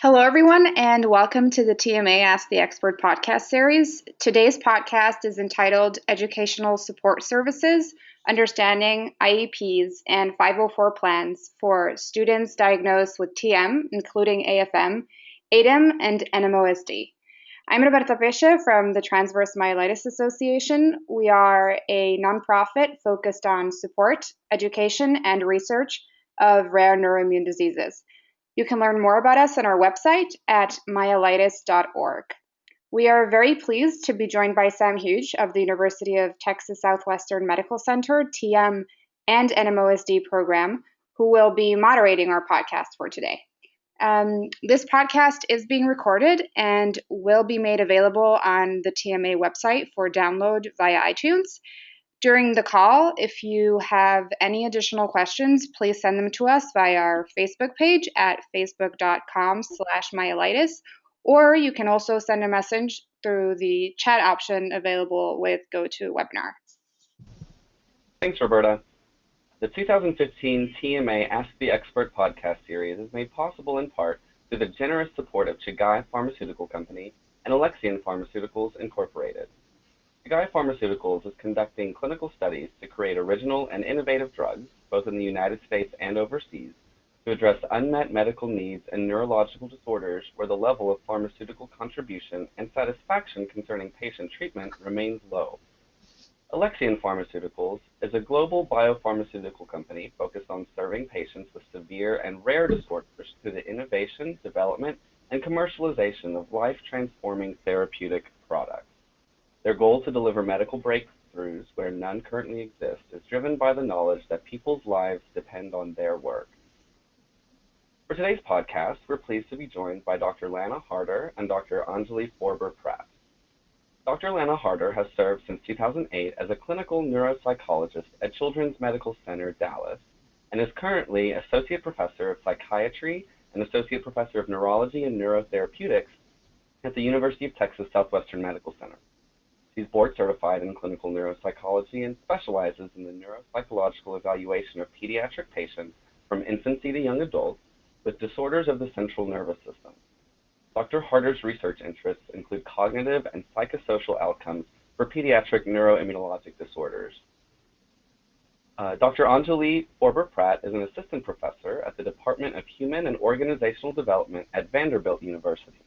Hello, everyone, and welcome to the TMA Ask the Expert podcast series. Today's podcast is entitled Educational Support Services, Understanding IEPs and 504 Plans for Students Diagnosed with TM, including AFM, ADEM, and NMOSD. I'm Roberta Pesce from the Transverse Myelitis Association. We are a nonprofit focused on support, education, and research of rare neuroimmune diseases. You can learn more about us on our website at myelitis.org. We are very pleased to be joined by Sam Huge of the University of Texas Southwestern Medical Center, TM, and NMOSD program, who will be moderating our podcast for today. This podcast is being recorded and will be made available on the TMA website for download via iTunes. During the call, if you have any additional questions, please send them to us via our Facebook page at facebook.com/myelitis, or you can also send a message through the chat option available with GoToWebinar. Thanks, Roberta. The 2015 TMA Ask the Expert podcast series is made possible in part through the generous support of Chugai Pharmaceutical Company and Alexion Pharmaceuticals Incorporated. Chugai Pharmaceuticals is conducting clinical studies to create original and innovative drugs, both in the United States and overseas, to address unmet medical needs and neurological disorders where the level of pharmaceutical contribution and satisfaction concerning patient treatment remains low. Alexion Pharmaceuticals is a global biopharmaceutical company focused on serving patients with severe and rare disorders through the innovation, development, and commercialization of life-transforming therapeutic products. Their goal to deliver medical breakthroughs where none currently exist is driven by the knowledge that people's lives depend on their work. For today's podcast, we're pleased to be joined by Dr. Lana Harder and Dr. Anjalis Background. Dr. Lana Harder has served since 2008 as a clinical neuropsychologist at Children's Medical Center, Dallas, and is currently Associate Professor of Psychiatry and Associate Professor of Neurology and Neurotherapeutics at the University of Texas Southwestern Medical Center. She's board certified in clinical neuropsychology and specializes in the neuropsychological evaluation of pediatric patients from infancy to young adults with disorders of the central nervous system. Dr. Harder's research interests include cognitive and psychosocial outcomes for pediatric neuroimmunologic disorders. Dr. Anjalis Background is an assistant professor at the Department of Human and Organizational Development at Vanderbilt University.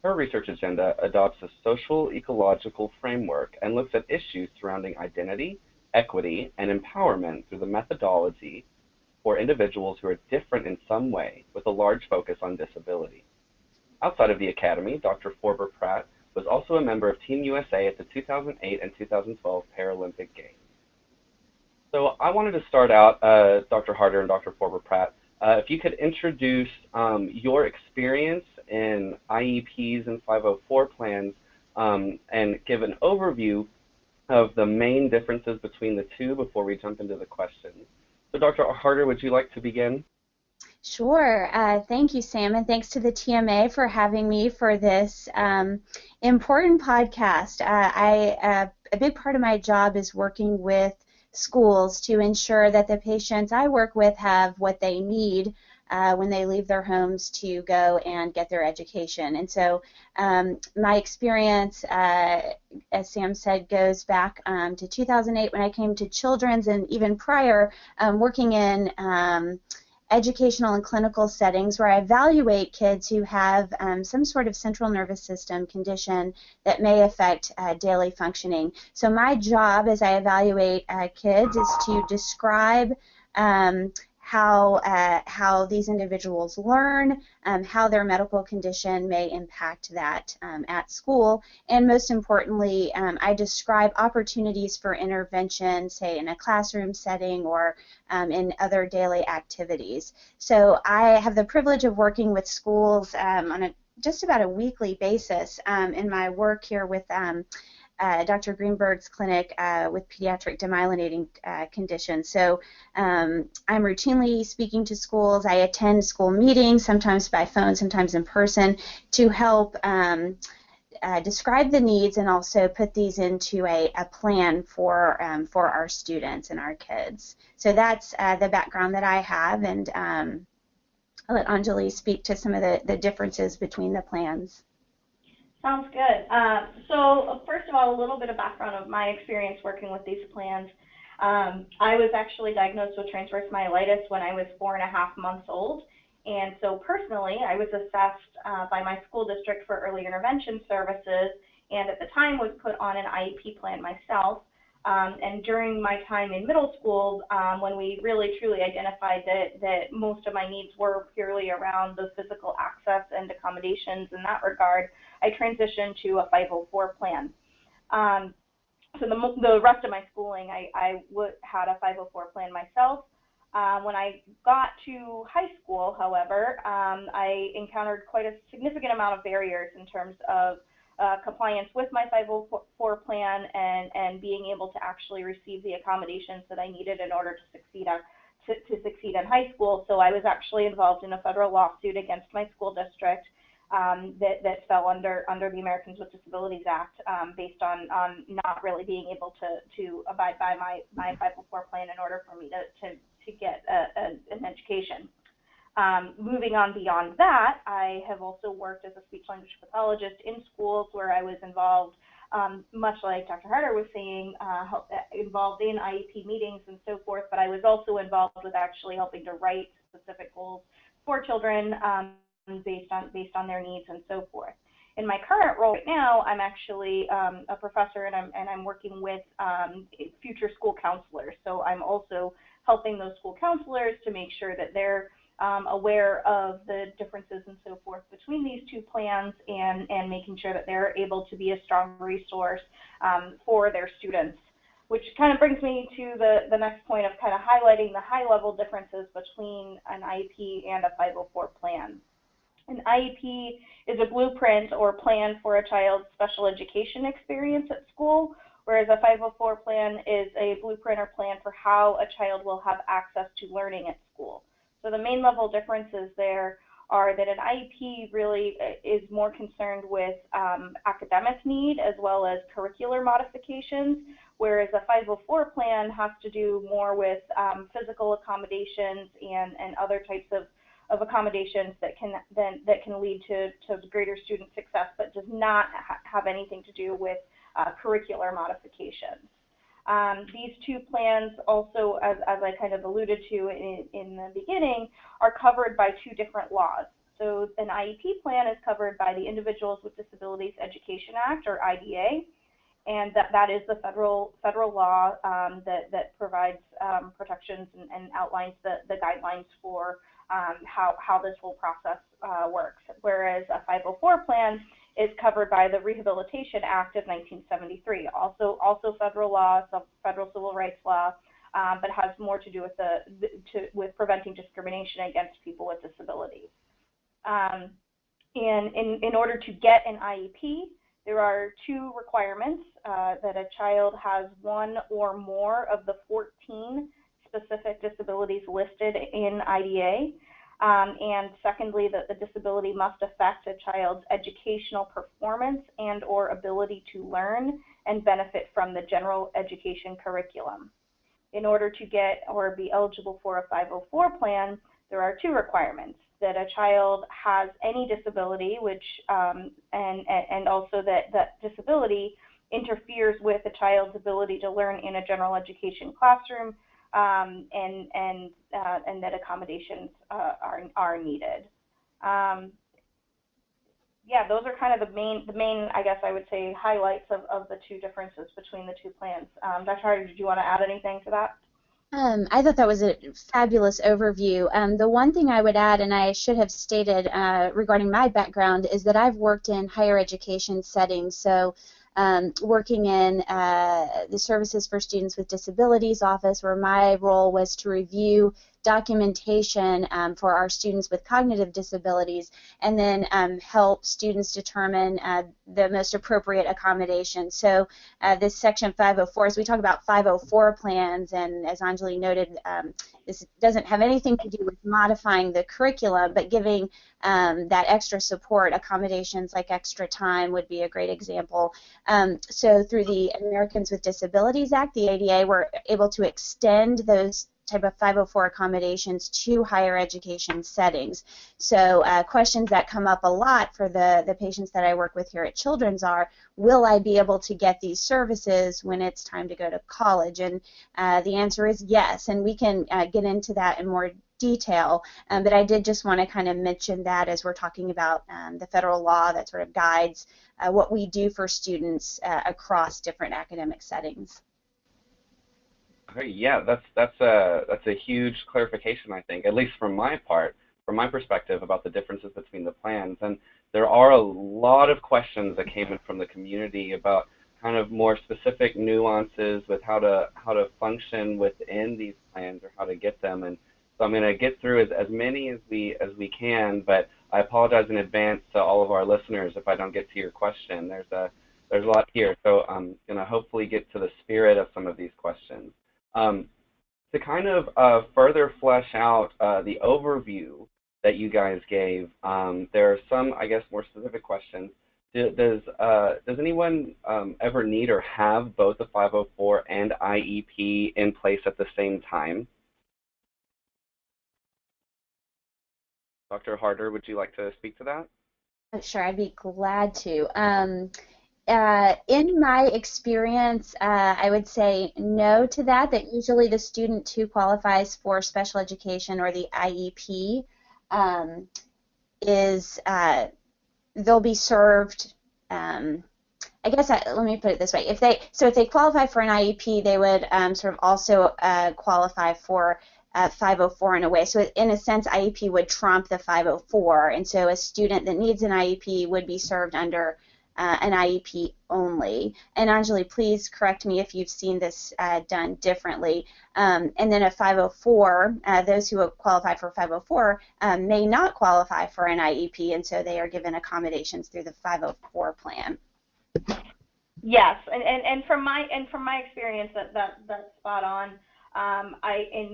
Her research agenda adopts a social ecological framework and looks at issues surrounding identity, equity, and empowerment through the methodology for individuals who are different in some way, with a large focus on disability. Outside of the Academy, Dr. Background was also a member of Team USA at the 2008 and 2012 Paralympic Games. So I wanted to start out, Dr. Harder and Dr. Background, if you could introduce your experience in IEPs and 504 plans and give an overview of the main differences between the two before we jump into the questions. So Dr. Harder, would you like to begin? Sure. Thank you, Sam, and thanks to the TMA for having me for this important podcast. A big part of my job is working with schools to ensure that the patients I work with have what they need when they leave their homes to go and get their education. And so my experience, as Sam said, goes back to 2008 when I came to Children's, and even prior, working in educational and clinical settings where I evaluate kids who have some sort of central nervous system condition that may affect daily functioning. So my job as I evaluate kids is to describe how these individuals learn, how their medical condition may impact that at school, and most importantly, I describe opportunities for intervention, say in a classroom setting or in other daily activities. So I have the privilege of working with schools on just about a weekly basis in my work here with Dr. Greenberg's clinic with pediatric demyelinating conditions. So I'm routinely speaking to schools. I attend school meetings, sometimes by phone, sometimes in person, to help describe the needs and also put these into a plan for our students and our kids. So that's the background that I have, and I'll let Anjali speak to some of the differences between the plans. Sounds good. So first of all, a little bit of background of my experience working with these plans. I was actually diagnosed with transverse myelitis when I was 4.5 months old. And so personally, I was assessed by my school district for early intervention services, and at the time was put on an IEP plan myself. And during my time in middle school, when we really truly identified that most of my needs were purely around the physical access and accommodations in that regard, I transitioned to a 504 plan. So the rest of my schooling, I had a 504 plan myself. When I got to high school, however, I encountered quite a significant amount of barriers in terms of compliance with my 504 plan and being able to actually receive the accommodations that I needed in order to succeed in high school. So I was actually involved in a federal lawsuit against my school district that fell under the Americans with Disabilities Act, based on not really being able to abide by my 504 plan in order for me to get an education. Moving on beyond that, I have also worked as a speech-language pathologist in schools where I was involved, much like Dr. Harder was saying, involved in IEP meetings and so forth, but I was also involved with actually helping to write specific goals for children based on their needs and so forth. In my current role right now, I'm actually a professor, and I'm working with future school counselors. So I'm also helping those school counselors to make sure that they're aware of the differences and so forth between these two plans, and making sure that they're able to be a strong resource for their students. Which kind of brings me to the next point of kind of highlighting the high-level differences between an IEP and a 504 plan. An IEP is a blueprint or plan for a child's special education experience at school, whereas a 504 plan is a blueprint or plan for how a child will have access to learning at school. So the main level differences there are that an IEP really is more concerned with academic need as well as curricular modifications, whereas a 504 plan has to do more with physical accommodations and other types of accommodations that can lead to greater student success, but does not have anything to do with curricular modifications. These two plans also, as I kind of alluded to in the beginning, are covered by two different laws. So an IEP plan is covered by the Individuals with Disabilities Education Act, or IDA, and that is the federal law that provides protections and outlines the guidelines for how this whole process works. Whereas a 504 plan is covered by the Rehabilitation Act of 1973, also federal law, federal civil rights law, but has more to do with preventing discrimination against people with disabilities. And in order to get an IEP, there are two requirements: that a child has one or more of the 14 specific disabilities listed in IDA, and secondly, that the disability must affect a child's educational performance and or ability to learn and benefit from the general education curriculum. In order to get or be eligible for a 504 plan, there are two requirements: that a child has any disability, which and also that disability interferes with a child's ability to learn in a general education classroom, and that accommodations are needed. Yeah, those are kind of the main, I guess I would say, highlights of the two differences between the two plans. Dr. Hardy, did you want to add anything to that? I thought that was a fabulous overview. The one thing I would add, and I should have stated regarding my background, is that I've worked in higher education settings. So working in the Services for Students with Disabilities office, where my role was to review documentation for our students with cognitive disabilities, and then help students determine the most appropriate accommodation. So this section 504, as we talk about 504 plans, and as Anjali noted, this doesn't have anything to do with modifying the curriculum, but giving that extra support. Accommodations like extra time would be a great example. So through the Americans with Disabilities Act, the ADA, we're able to extend those type of 504 accommodations to higher education settings. So questions that come up a lot for the patients that I work with here at Children's are, will I be able to get these services when it's time to go to college? And the answer is yes, and we can get into that in more detail, but I did just want to kind of mention that as we're talking about the federal law that sort of guides what we do for students across different academic settings. Great. Yeah, that's a huge clarification, I think, at least from my perspective, about the differences between the plans. And there are a lot of questions that came in from the community about kind of more specific nuances with how to function within these plans or how to get them. And so I'm going to get through as many as we can, but I apologize in advance to all of our listeners if I don't get to your question. There's a lot here, so I'm going to hopefully get to the spirit of some of these questions. To kind of further flesh out the overview that you guys gave, there are some, I guess, more specific questions. Does anyone ever need or have both a 504 and IEP in place at the same time? Dr. Harder, would you like to speak to that? Sure, I'd be glad to. In my experience, I would say no to that, that usually the student who qualifies for special education or the IEP they'll be served, I guess, let me put it this way. If they qualify for an IEP, they would sort of also qualify for 504 in a way. So in a sense, IEP would trump the 504, and so a student that needs an IEP would be served under an IEP only. And Anjali, please correct me if you've seen this done differently. And then a 504, those who qualify for 504 may not qualify for an IEP, and so they are given accommodations through the 504 plan. Yes, and from my experience, that's spot on.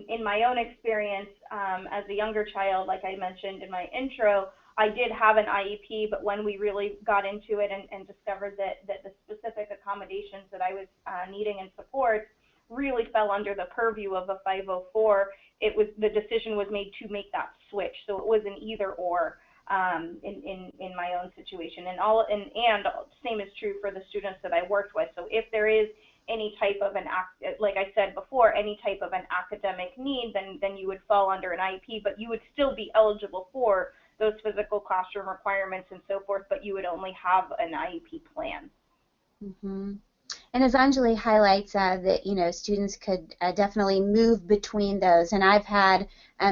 In my own experience as a younger child, like I mentioned in my intro, I did have an IEP, but when we really got into it and discovered that the specific accommodations that I was needing and support really fell under the purview of a 504, the decision was made to make that switch. So it was an either or in my own situation, and same is true for the students that I worked with. So if there is any type of like I said before, any type of an academic need, then you would fall under an IEP, but you would still be eligible for those physical classroom requirements and so forth, but you would only have an IEP plan. Mm-hmm. And as Anjali highlights, that students could definitely move between those. And I've had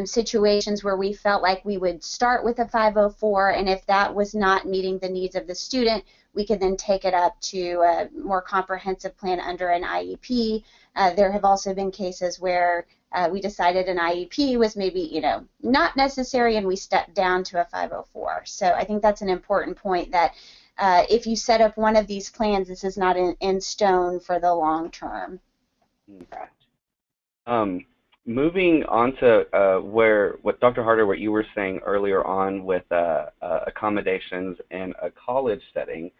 situations where we felt like we would start with a 504, and if that was not meeting the needs of the student, we could then take it up to a more comprehensive plan under an IEP. There have also been cases where we decided an IEP was maybe not necessary, and we stepped down to a 504. So I think that's an important point, that if you set up one of these plans, this is not in stone for the long term. Correct. Moving on to what Dr. Harder, what you were saying earlier on with accommodations in a college setting,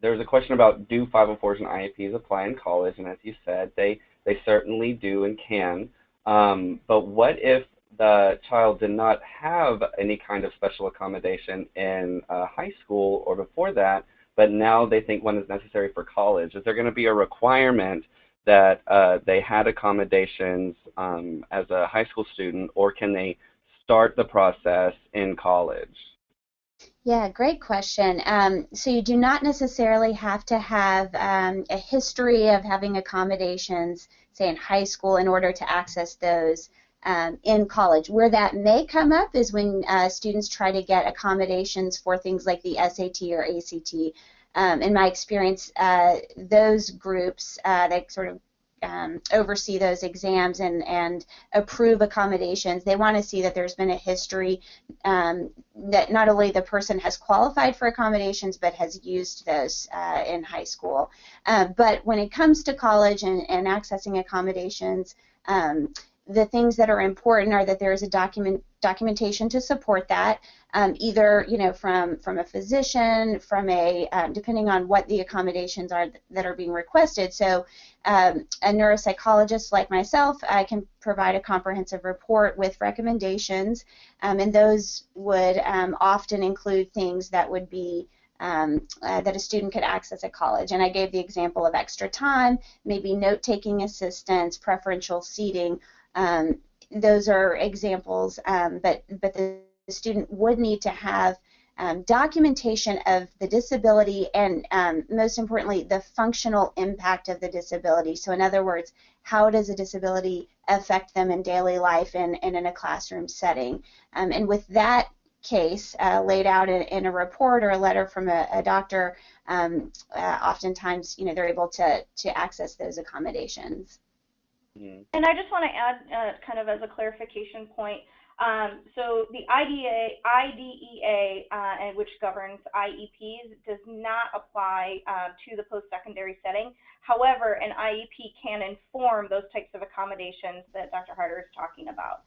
there's a question about, do 504s and IEPs apply in college? And as you said, they certainly do and can. But what if the child did not have any kind of special accommodation in high school or before that, but now they think one is necessary for college? Is there going to be a requirement that they had accommodations as a high school student, or can they start the process in college? Yeah, great question. So you do not necessarily have to have a history of having accommodations, say in high school, in order to access those in college. Where that may come up is when students try to get accommodations for things like the SAT or ACT. In my experience, those groups that sort of oversee those exams and approve accommodations, they want to see that there's been a history that not only the person has qualified for accommodations but has used those in high school. But when it comes to college and accessing accommodations, the things that are important are that there is a documentation to support that, either from a physician, from a depending on what the accommodations are that are being requested. So a neuropsychologist like myself, I can provide a comprehensive report with recommendations, and those would often include things that would be that a student could access at college. And I gave the example of extra time, maybe note-taking assistance, preferential seating. Those are examples, but the student would need to have documentation of the disability and, most importantly, the functional impact of the disability. So in other words, how does a disability affect them in daily life and in a classroom setting? And with that case laid out in a report or a letter from a doctor, oftentimes they're able to access those accommodations. And I just want to add, kind of as a clarification point, so the IDEA, which governs IEPs, does not apply to the post-secondary setting. However, an IEP can inform those types of accommodations that Dr. Harder is talking about.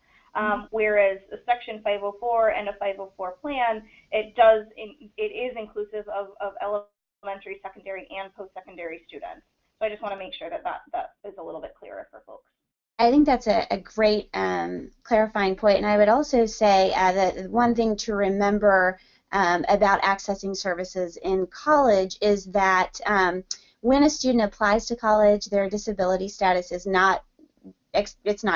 Whereas a Section 504 and a 504 plan, it is inclusive of elementary, secondary, and post-secondary students. So I just want to make sure that is a little bit clearer for folks. I think that's a great clarifying point, and I would also say that one thing to remember about accessing services in college is that when a student applies to college, their disability status is not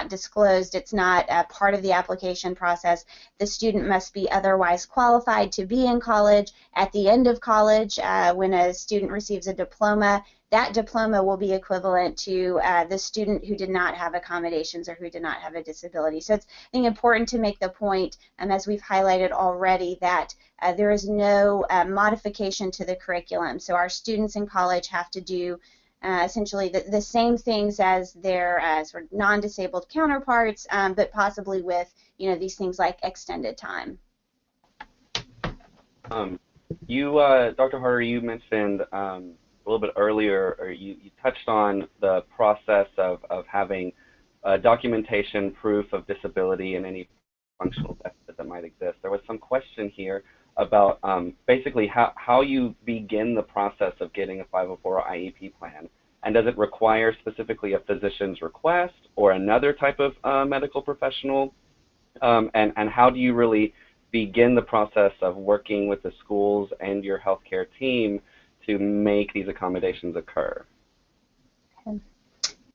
disclosed. It's not a part of the application process. The student must be otherwise qualified to be in college. At the end of college, when a student receives a diploma, that diploma will be equivalent to the student who did not have accommodations or who did not have a disability. So it's, I think, important to make the point, as we've highlighted already, that there is no modification to the curriculum. So our students in college have to do essentially the same things as their sort of non-disabled counterparts, but possibly with these things like extended time. Dr. Harder, you mentioned a little bit earlier, or you touched on the process of having documentation, proof of disability, and any functional deficit that might exist. There was some question here about basically how you begin the process of getting a 504 IEP plan, and does it require specifically a physician's request or another type of medical professional, and how do you really begin the process of working with the schools and your healthcare team to make these accommodations occur?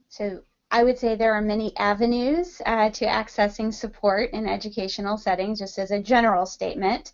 So I would say there are many avenues to accessing support in educational settings, just as a general statement.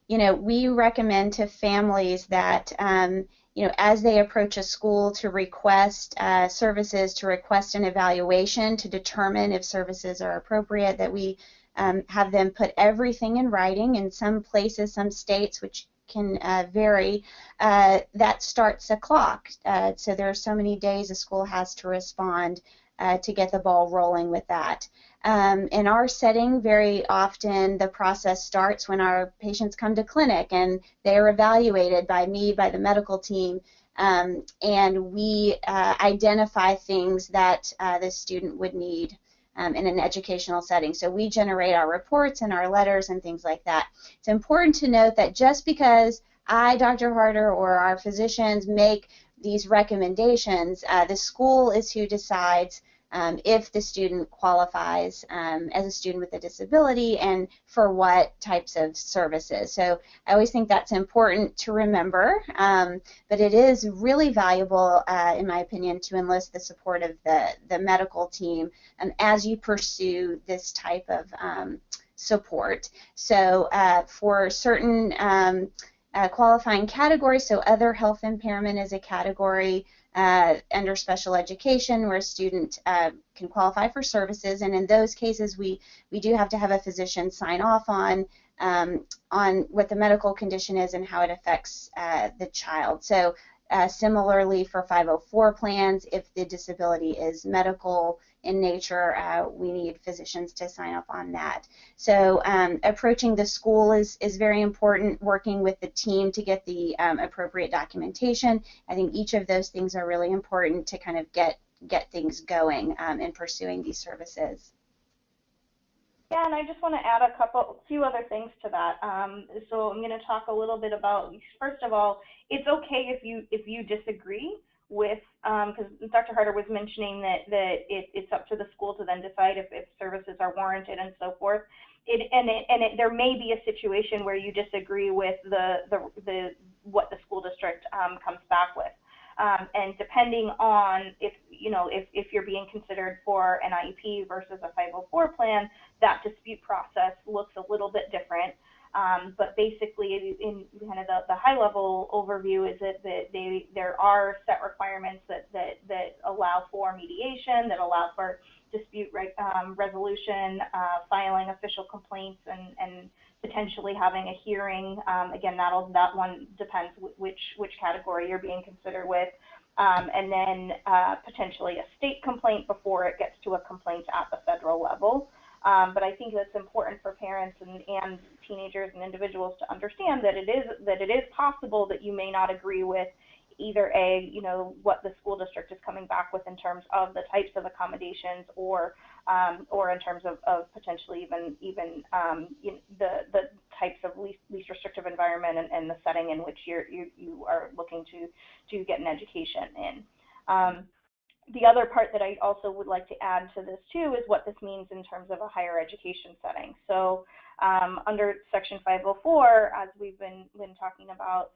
We recommend to families that, as they approach a school to request services, to request an evaluation, to determine if services are appropriate, that we have them put everything in writing. In some places, some states, which can vary, that starts a clock. So there are so many days a school has to respond to get the ball rolling with that. In our setting, very often the process starts when our patients come to clinic and they are evaluated by me, by the medical team, and we identify things that the student would need in an educational setting. So we generate our reports and our letters and things like that. It's important to note that just because I, Dr. Harder, or our physicians make these recommendations, the school is who decides if the student qualifies as a student with a disability and for what types of services. So I always think that's important to remember, but it is really valuable, in my opinion, to enlist the support of the medical team as you pursue this type of support. So for certain qualifying categories, so other health impairment is a category under special education where a student can qualify for services, and in those cases we do have to have a physician sign off on what the medical condition is and how it affects the child. So similarly for 504 plans, if the disability is medical in nature, we need physicians to sign off on that. So approaching the school is very important, working with the team to get the appropriate documentation. I think each of those things are really important to kind of get get things going in pursuing these services. Yeah, and I just want to add a few other things to that. So I'm going to talk a little bit about, first of all, it's okay if you disagree with, because Dr. Harder was mentioning that it's up to the school to then decide if services are warranted and so forth. There may be a situation where you disagree with what the school district comes back with. And depending on if you're being considered for an IEP versus a 504 plan, that dispute process looks a little bit different. But basically, in kind of the high-level overview, is that there are set requirements that allow for mediation, that allow for dispute resolution, filing official complaints, and potentially having a hearing. Again, that one depends which category you're being considered with. And then potentially a state complaint before it gets to a complaint at the federal level. But I think that's important for parents and teenagers and individuals to understand that it is possible that you may not agree with either what the school district is coming back with in terms of the types of accommodations, or in terms of potentially even the types of least restrictive environment and the setting in which you are looking to get an education in. The other part that I also would like to add to this too is what this means in terms of a higher education setting. So under Section 504, as we've been talking about,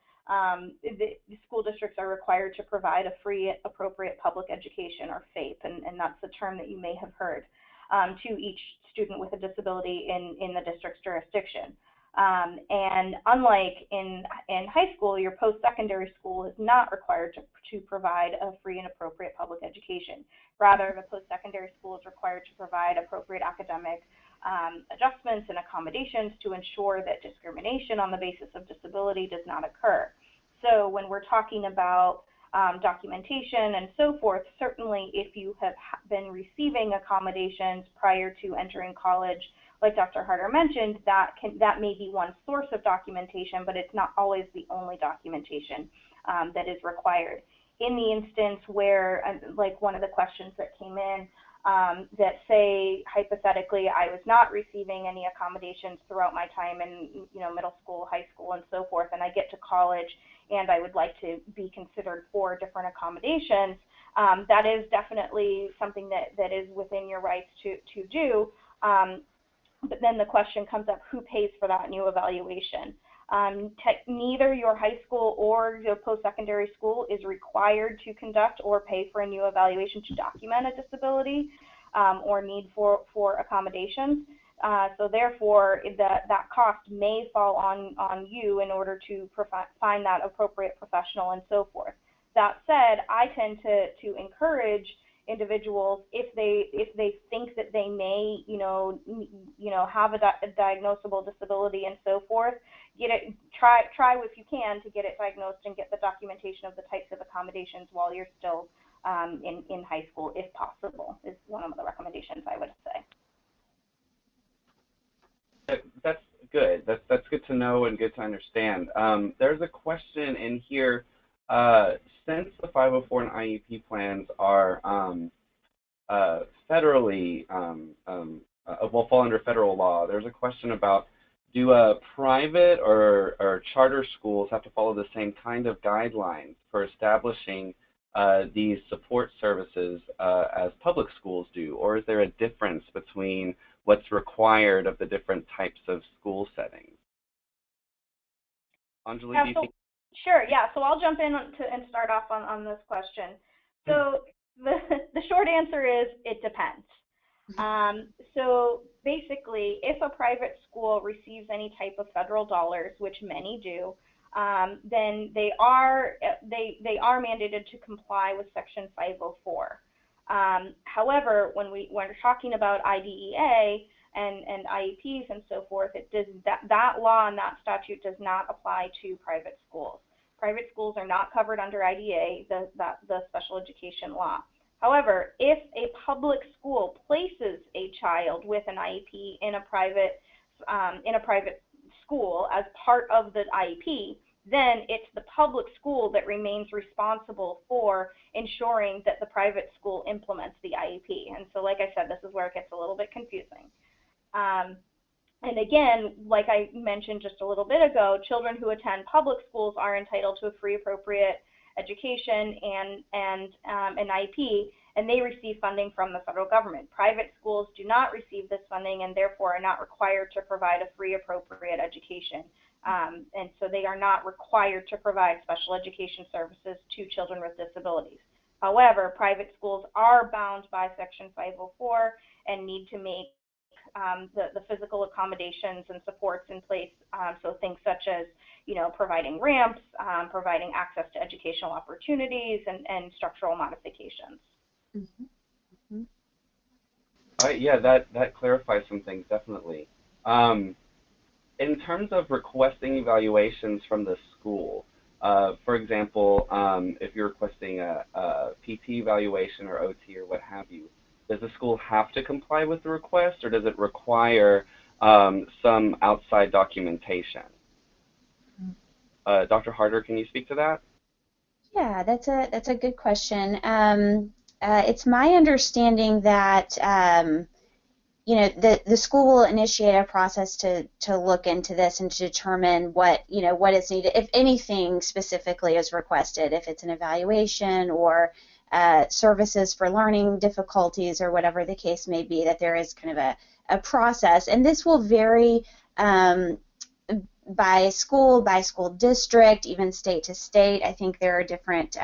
the school districts are required to provide a free, appropriate public education, or FAPE, and that's the term that you may have heard, to each student with a disability in the district's jurisdiction. And unlike in high school, your post-secondary school is not required to provide a free and appropriate public education. Rather, the post-secondary school is required to provide appropriate academic adjustments and accommodations to ensure that discrimination on the basis of disability does not occur. So when we're talking about documentation and so forth, certainly if you have been receiving accommodations prior to entering college, like Dr. Harder mentioned, that may be one source of documentation, but it's not always the only documentation that is required. In the instance where, like one of the questions that came in, that say hypothetically I was not receiving any accommodations throughout my time in middle school, high school, and so forth, and I get to college and I would like to be considered for different accommodations, that is definitely something that is within your rights to do. But then the question comes up, who pays for that new evaluation? Neither your high school or your post-secondary school is required to conduct or pay for a new evaluation to document a disability or need for accommodations. So therefore, that cost may fall on you in order to find that appropriate professional and so forth. That said, I tend to encourage individuals, if they think that they may have a diagnosable disability and so forth, try if you can to get it diagnosed and get the documentation of the types of accommodations while you're still in high school, if possible, is one of the recommendations I would say. That's good. That's good to know and good to understand. There's a question in here. Since the 504 and IEP plans are federally, will fall under federal law, there's a question about, do private or charter schools have to follow the same kind of guidelines for establishing these support services as public schools do, or is there a difference between what's required of the different types of school settings? Anjali, yeah, do you think? Sure, yeah, so I'll jump in and start off on this question. So the short answer is it depends. So basically, if a private school receives any type of federal dollars, which many do, then they are mandated to comply with Section 504. However, when we're talking about IDEA and IEPs and so forth, that law and that statute does not apply to private schools. Private schools are not covered under IDEA, the special education law. However, if a public school places a child with an IEP in a private school as part of the IEP, then it's the public school that remains responsible for ensuring that the private school implements the IEP. And so, like I said, this is where it gets a little bit confusing. And again, like I mentioned just a little bit ago, children who attend public schools are entitled to a free appropriate education and an IEP, and they receive funding from the federal government. Private schools do not receive this funding and therefore are not required to provide a free appropriate education. And so they are not required to provide special education services to children with disabilities. However, private schools are bound by Section 504 and need to make the physical accommodations and supports in place, so things such as, providing ramps, providing access to educational opportunities, and structural modifications. Mm-hmm. Mm-hmm. All right, yeah, that clarifies some things, definitely. In terms of requesting evaluations from the school, for example, if you're requesting a PT evaluation or OT or what have you, does the school have to comply with the request, or does it require some outside documentation? Dr. Harder, can you speak to that? Yeah, that's a good question. It's my understanding that the school will initiate a process to look into this and to determine what is needed, if anything specifically is requested, if it's an evaluation or services for learning difficulties or whatever the case may be, that there is kind of a process. And this will vary by school district, even state to state. I think there are different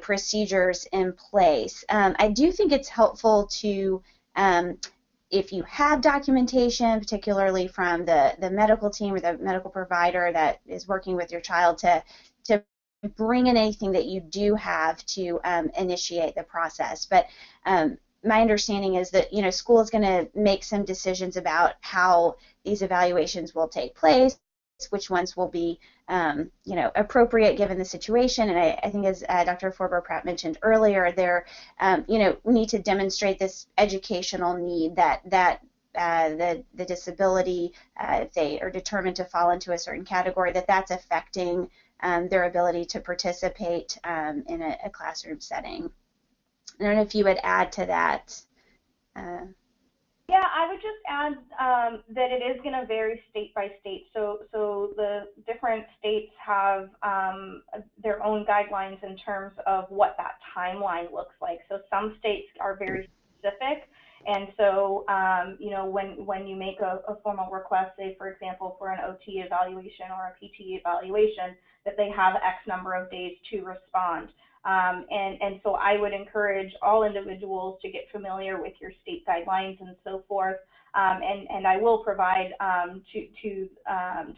procedures in place. I do think it's helpful to, if you have documentation, particularly from the medical team or the medical provider that is working with your child, to bring in anything that you do have to initiate the process. But my understanding is that school is going to make some decisions about how these evaluations will take place, which ones will be appropriate given the situation. And I think, as Dr. Forber-Pratt mentioned earlier, we need to demonstrate this educational need that the disability, if they are determined to fall into a certain category, that's affecting their ability to participate in a classroom setting. I don't know if you would add to that. Yeah, I would just add that it is going to vary state by state. So the different states have their own guidelines in terms of what that timeline looks like. So some states are very specific, and so when you make a formal request, say for example for an OT evaluation or a PT evaluation, that they have X number of days to respond. And so I would encourage all individuals to get familiar with your state guidelines and so forth. And I will provide to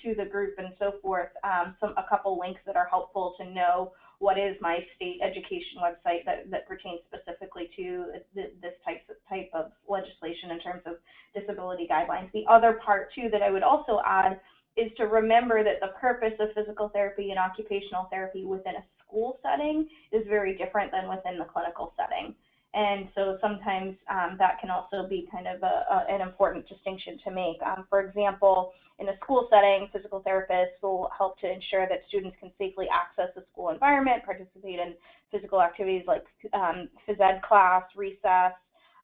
the group and so forth a couple links that are helpful to know what is my state education website that pertains specifically to this type of legislation in terms of disability guidelines. The other part too that I would also add is to remember that the purpose of physical therapy and occupational therapy within a school setting is very different than within the clinical setting. And so sometimes that can also be kind of an important distinction to make. For example, in a school setting, physical therapists will help to ensure that students can safely access the school environment, participate in physical activities like phys ed class, recess,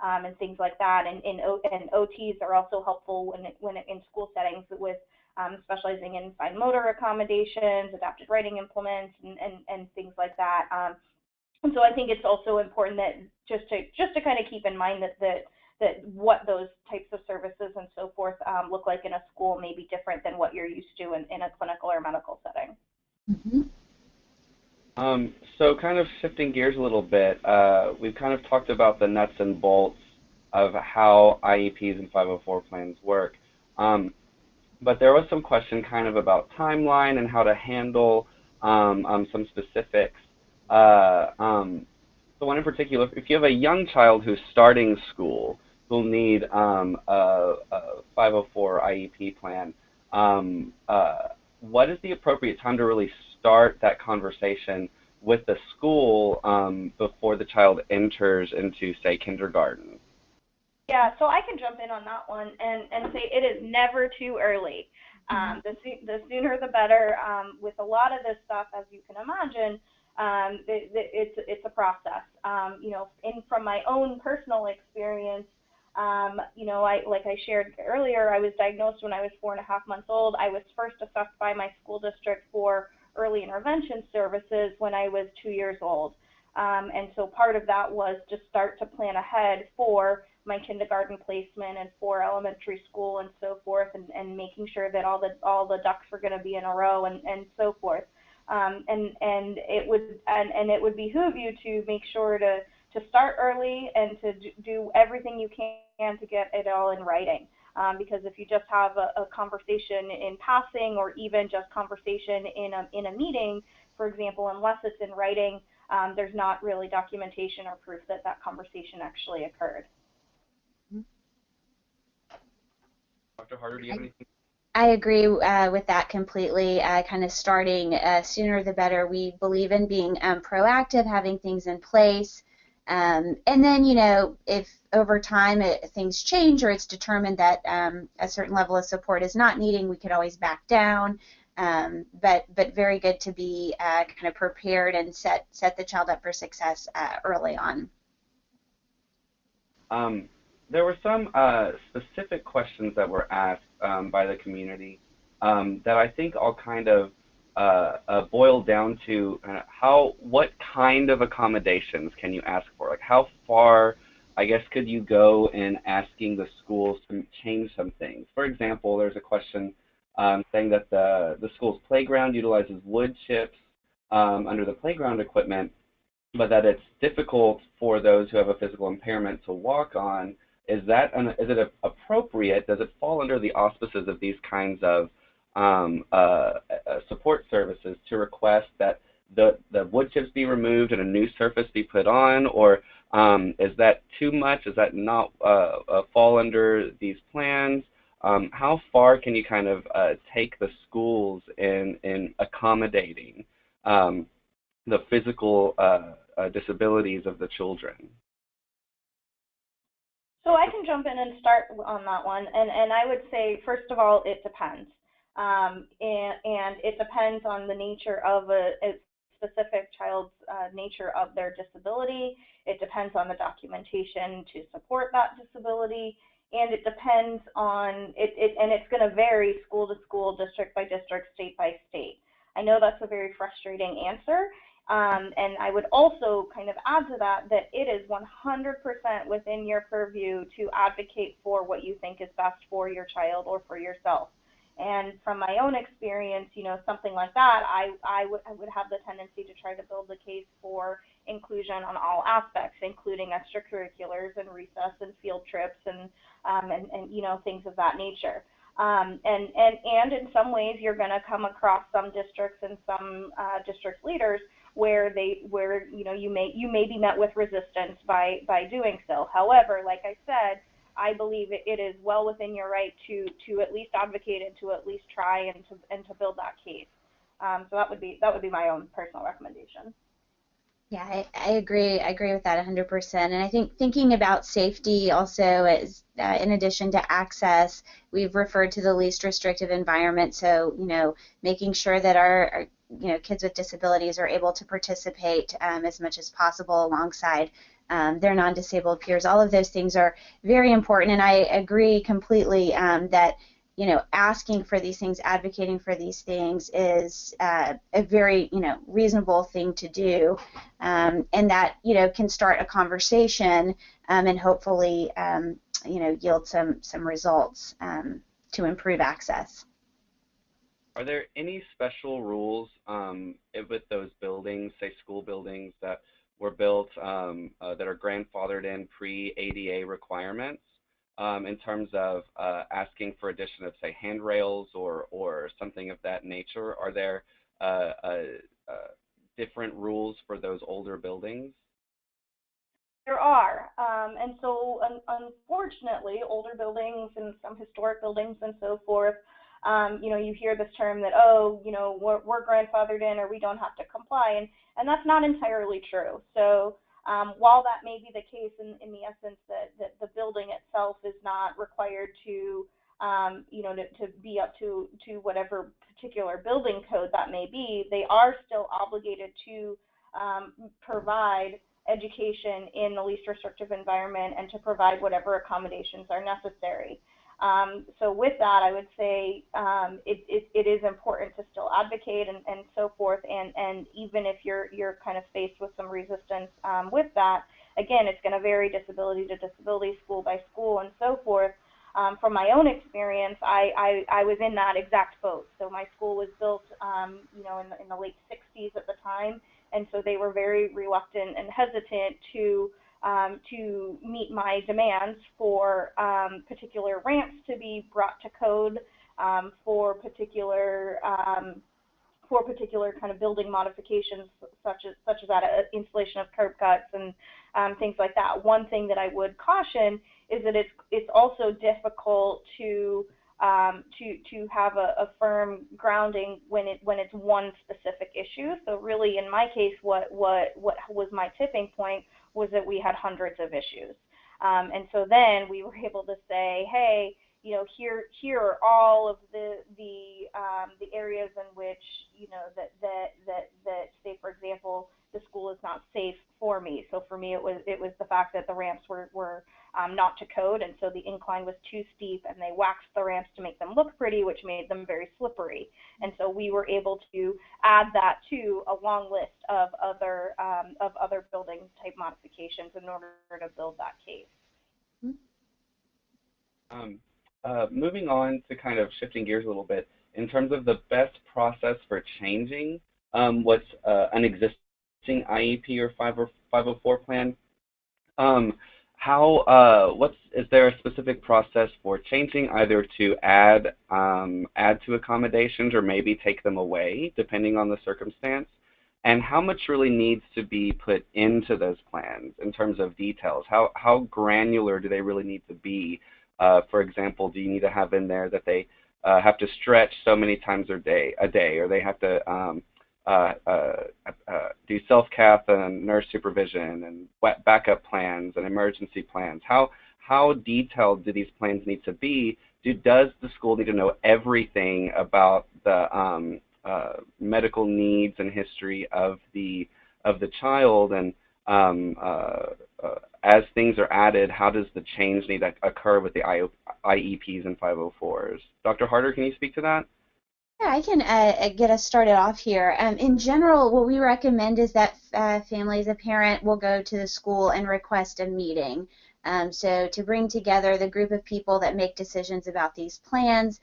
and things like that. And OTs are also helpful when in school settings with specializing in fine motor accommodations, adapted writing implements, and things like that. And so I think it's also important that just to kind of keep in mind that what those types of services and so forth look like in a school may be different than what you're used to in a clinical or medical setting. Mm-hmm. So kind of shifting gears a little bit, we've kind of talked about the nuts and bolts of how IEPs and 504 plans work. But there was some question kind of about timeline and how to handle some specifics. So one in particular, if you have a young child who's starting school who'll need a 504 IEP plan, what is the appropriate time to really start that conversation with the school before the child enters into, say, kindergarten? Yeah, so I can jump in on that one and say it is never too early. The sooner the better. With a lot of this stuff, as you can imagine, it's a process. From my own personal experience, like I shared earlier, I was diagnosed when I was 4.5 months old. I was first assessed by my school district for early intervention services when I was 2 years old. And so part of that was to start to plan ahead for my kindergarten placement and for elementary school and so forth, and making sure that all the ducks were going to be in a row and so forth. And it would behoove you to make sure to start early and to do everything you can to get it all in writing. Because if you just have a conversation in passing, or even just conversation in a meeting, for example, unless it's in writing, there's not really documentation or proof that that conversation actually occurred. Dr. Harder, do you have anything? I agree with that completely. Kind of starting sooner the better. We believe in being proactive, having things in place. And then, if over time things change, or it's determined that a certain level of support is not needing, we could always back down. But very good to be kind of prepared and set the child up for success early on. There were some specific questions that were asked by the community that I think all kind of boil down to what kind of accommodations can you ask for? Like, how far, I guess, could you go in asking the schools to change some things? For example, there's a question saying that the school's playground utilizes wood chips under the playground equipment, but that it's difficult for those who have a physical impairment to walk on. Is it appropriate? Does it fall under the auspices of these kinds of support services to request that the wood chips be removed and a new surface be put on, or is that too much? Does that not fall under these plans? How far can you kind of take the schools in accommodating the physical disabilities of the children? So I can jump in and start on that one, and I would say, first of all, it depends, and it depends on the nature of a specific child's nature of their disability. It depends on the documentation to support that disability, and it depends on and it's going to vary school to school, district by district, state by state. I know that's a very frustrating answer. And I would also kind of add to that it is 100% within your purview to advocate for what you think is best for your child or for yourself. And from my own experience, something like that, I would have the tendency to try to build the case for inclusion on all aspects, including extracurriculars and recess and field trips and things of that nature. And in some ways, you're going to come across some districts and some district leaders where you may be met with resistance by doing so. However, like I said, I believe it is well within your right to at least advocate and to at least try and to build that case. So that would be my own personal recommendation. Yeah, I agree. I agree with that 100%. And I think thinking about safety also is, in addition to access, we've referred to the least restrictive environment. So, making sure that our kids with disabilities are able to participate as much as possible alongside their non-disabled peers. All of those things are very important. And I agree completely that asking for these things, advocating for these things is a very, reasonable thing to do, and that, can start a conversation and hopefully, yield some results to improve access. Are there any special rules with those buildings, say school buildings that were built that are grandfathered in pre-ADA requirements? In terms of asking for addition of, say, handrails or something of that nature? Are there different rules for those older buildings? There are, and so unfortunately, older buildings and some historic buildings and so forth, you hear this term that, we're grandfathered in or we don't have to comply, and that's not entirely true. So while that may be the case in the essence that the building itself is not required to to be up to whatever particular building code that may be, they are still obligated to provide education in the least restrictive environment and to provide whatever accommodations are necessary. So with that, I would say it is important to still advocate and so forth, and even if you're kind of faced with some resistance with that, again, it's going to vary disability to disability, school by school, and so forth. From my own experience, I was in that exact boat. So my school was built, in the late 60s at the time, and so they were very reluctant and hesitant to meet my demands for particular ramps to be brought to code, for particular kind of building modifications, such as that installation of curb cuts and things like that. One thing that I would caution is that it's also difficult to have a firm grounding when it's one specific issue. So really, in my case, what was my tipping point was that we had hundreds of issues, and so then we were able to say, hey, here are all of the areas in which that say, for example, the school is not safe for me. So for me, it was the fact that the ramps were not to code, and so the incline was too steep, and they waxed the ramps to make them look pretty, which made them very slippery. And so we were able to add that to a long list of other building type modifications in order to build that case. Moving on to kind of shifting gears a little bit, in terms of the best process for changing what's an existing IEP or 504 plan, is there a specific process for changing, either to add to accommodations or maybe take them away, depending on the circumstance? And how much really needs to be put into those plans in terms of details? How granular do they really need to be? For example, do you need to have in there that they have to stretch so many times a day, or they have to do self-cath and nurse supervision and backup plans and emergency plans? How detailed do these plans need to be? Does the school need to know everything about the medical needs and history of the child? And as things are added, how does the change need to occur with the IEPs and 504s? Dr. Harder, can you speak to that? Yeah, I can get us started off here. In general, what we recommend is that families, a parent will go to the school and request a meeting. So to bring together the group of people that make decisions about these plans.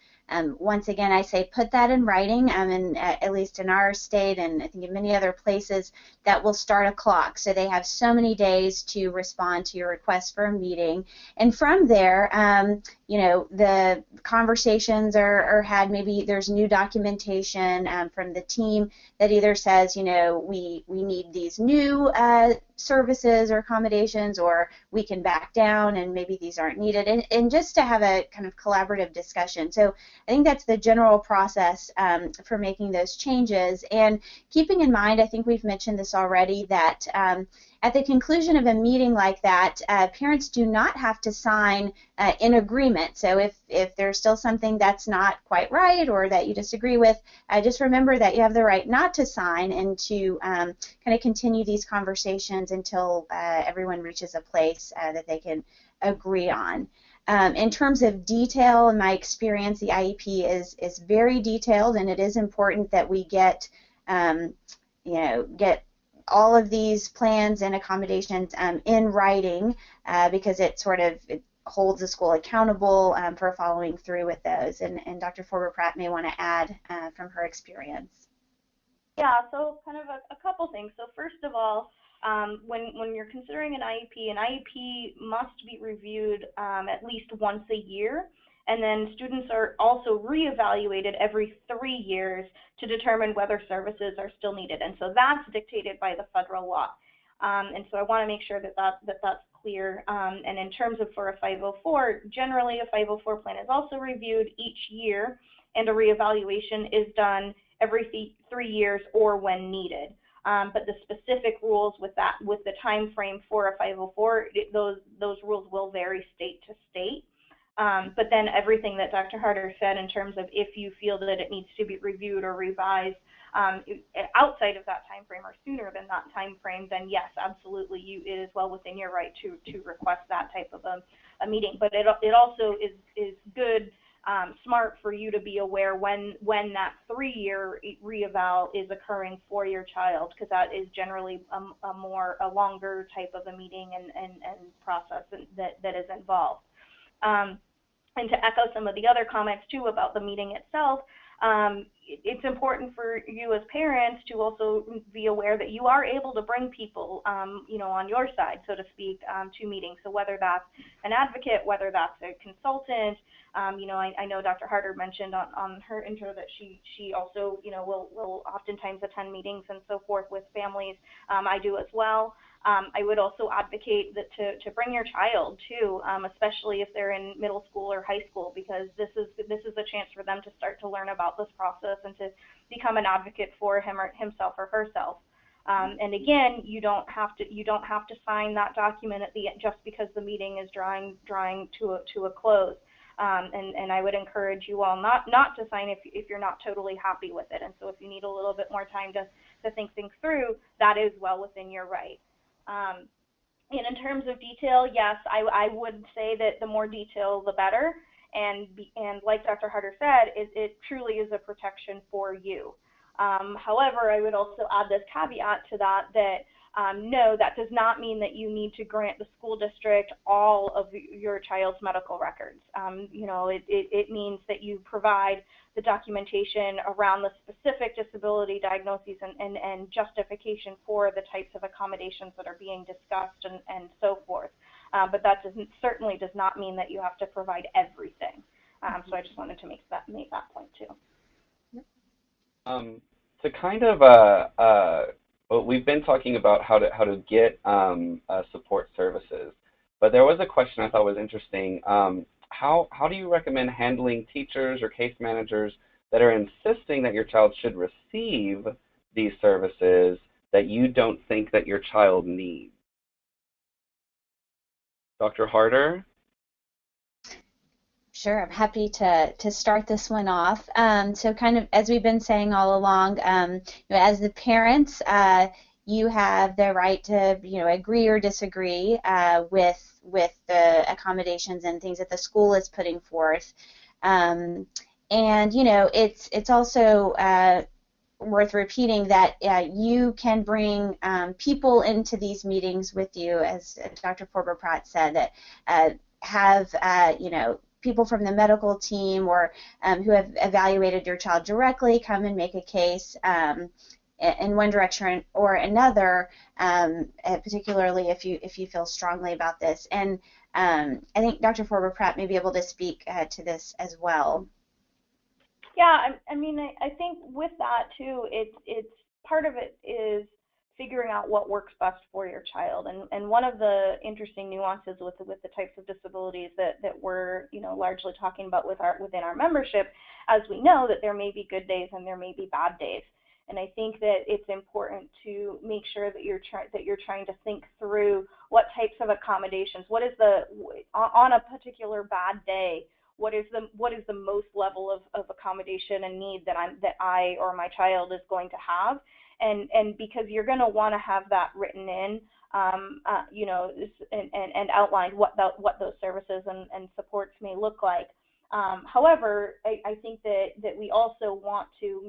Once again, I say put that in writing, and at least in our state and I think in many other places, that will start a clock. So they have so many days to respond to your request for a meeting. And from there, the conversations are had. Maybe there's new documentation from the team that either says, we need these new services or accommodations, or we can back down and maybe these aren't needed, and just to have a kind of collaborative discussion. So I think that's the general process for making those changes. And keeping in mind, I think we've mentioned this already, that at the conclusion of a meeting like that, parents do not have to sign in agreement. So if there's still something that's not quite right or that you disagree with, just remember that you have the right not to sign and to kind of continue these conversations until everyone reaches a place that they can agree on. In terms of detail, in my experience, the IEP is very detailed, and it is important that we get all of these plans and accommodations in writing, because it holds the school accountable for following through with those. And Dr. Forber-Pratt may want to add from her experience. Yeah, so kind of a couple things. So first of all, when you're considering an IEP must be reviewed at least once a year, and then students are also reevaluated every 3 years to determine whether services are still needed, and so that's dictated by the federal law. And so I want to make sure that's clear. And in terms of for a 504, generally a 504 plan is also reviewed each year, and a reevaluation is done every 3 years or when needed. But the specific rules with the time frame for a 504, those rules will vary state to state. But then everything that Dr. Harder said in terms of if you feel that it needs to be reviewed or revised outside of that time frame or sooner than that time frame, then yes, absolutely, it is well within your right to request that type of a meeting. But it also is good, smart for you to be aware when that 3-year reeval is occurring for your child, because that is generally a longer type of a meeting and process that is involved. And to echo some of the other comments too about the meeting itself, it's important for you as parents to also be aware that you are able to bring people, on your side, so to speak, to meetings. So whether that's an advocate, whether that's a consultant, I know Dr. Harder mentioned on her intro that she also, will oftentimes attend meetings and so forth with families. I do as well. I would also advocate that to bring your child too, especially if they're in middle school or high school, because this is a chance for them to start to learn about this process and to become an advocate for himself or herself. And again, you don't have to sign that document at the end just because the meeting is drawing to a close. And I would encourage you all not to sign if you're not totally happy with it. And so if you need a little bit more time to think things through, that is well within your right. And in terms of detail, yes, I would say that the more detail, the better. And like Dr. Harder said, it truly is a protection for you. However, I would also add this caveat to that no, that does not mean that you need to grant the school district all of your child's medical records. It means that you provide the documentation around the specific disability diagnoses and justification for the types of accommodations that are being discussed and so forth. But that certainly does not mean that you have to provide everything. So I just wanted to make that point too. To kind of we've been talking about how to get support services, but there was a question I thought was interesting. How do you recommend handling teachers or case managers that are insisting that your child should receive these services that you don't think that your child needs? Dr. Harder? Sure, I'm happy to start this one off. So kind of as we've been saying all along, as the parents, you have the right to agree or disagree with the accommodations and things that the school is putting forth. And it's also worth repeating that you can bring people into these meetings with you, as Dr. Forber-Pratt said, that have people from the medical team or who have evaluated your child directly come and make a case in one direction or another, particularly if you feel strongly about this. And I think Dr. Forber-Pratt may be able to speak to this as well. Yeah, I think with that too, it's part of it is figuring out what works best for your child. And one of the interesting nuances with the types of disabilities that we're largely talking about within our membership, as we know that there may be good days and there may be bad days. And I think that it's important to make sure that you're trying to think through what types of accommodations, what is on a particular bad day, what is the most level of accommodation and need that I or my child is going to have, and because you're going to want to have that written in, and outlined what those services and supports may look like. However, I think that we also want to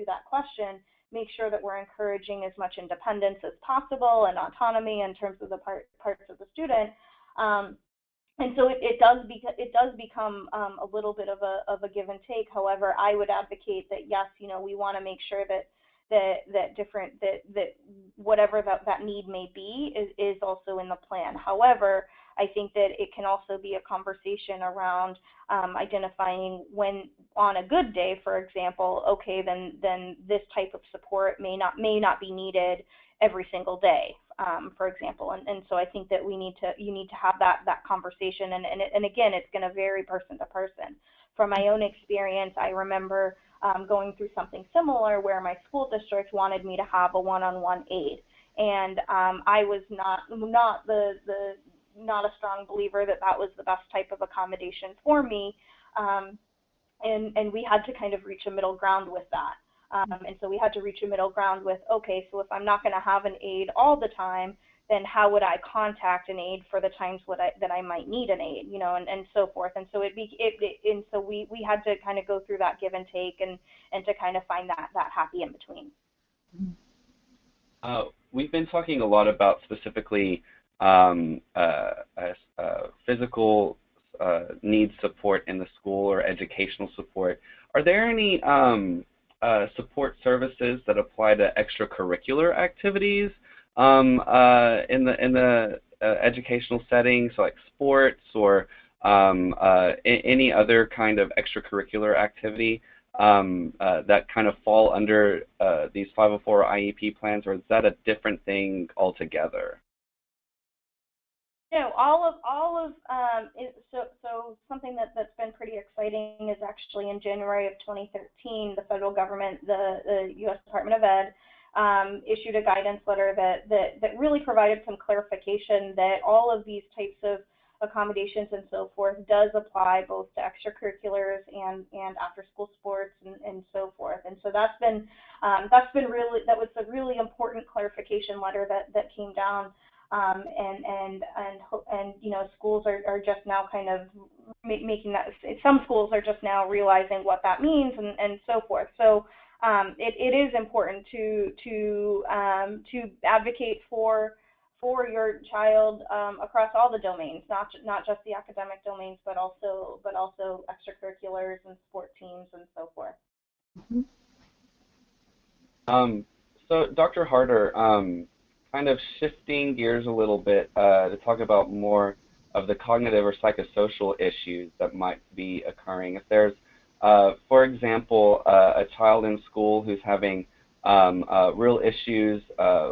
that question, make sure that we're encouraging as much independence as possible and autonomy in terms of the parts of the student. And so it does become a little bit of a give and take. However, I would advocate that yes, we want to make sure that whatever that need may be is also in the plan. However, I think that it can also be a conversation around identifying when on a good day, for example, okay, then this type of support may not be needed every single day, for example. And so I think that you need to have that conversation. And again, it's going to vary person to person. From my own experience, I remember going through something similar where my school district wanted me to have a one-on-one aide. And I was not the not a strong believer that that was the best type of accommodation for me. And we had to kind of reach a middle ground with that. And so we had to reach a middle ground with, okay, so if I'm not going to have an aide all the time, then how would I contact an aide for the times that I might need an aide, and so forth. And so and so we had to kind of go through that give and take and to kind of find that happy in between. We've been talking a lot about specifically physical needs support in the school or educational support. Are there any support services that apply to extracurricular activities in the educational setting, so like sports or any other kind of extracurricular activity that kind of fall under these 504 IEP plans, or is that a different thing altogether? So something that's been pretty exciting is actually in January of 2013, the federal government, the U.S. Department of Ed, issued a guidance letter that really provided some clarification that all of these types of accommodations and so forth does apply both to extracurriculars and after school sports and so forth. And so that was a really important clarification letter that came down. And schools are just now kind of making that. Some schools are just now realizing what that means and so forth. So it is important to advocate for your child across all the domains, not just the academic domains, but also extracurriculars and sport teams and so forth. So Dr. Harder, kind of shifting gears a little bit to talk about more of the cognitive or psychosocial issues that might be occurring. If there's, for example, a child in school who's having real issues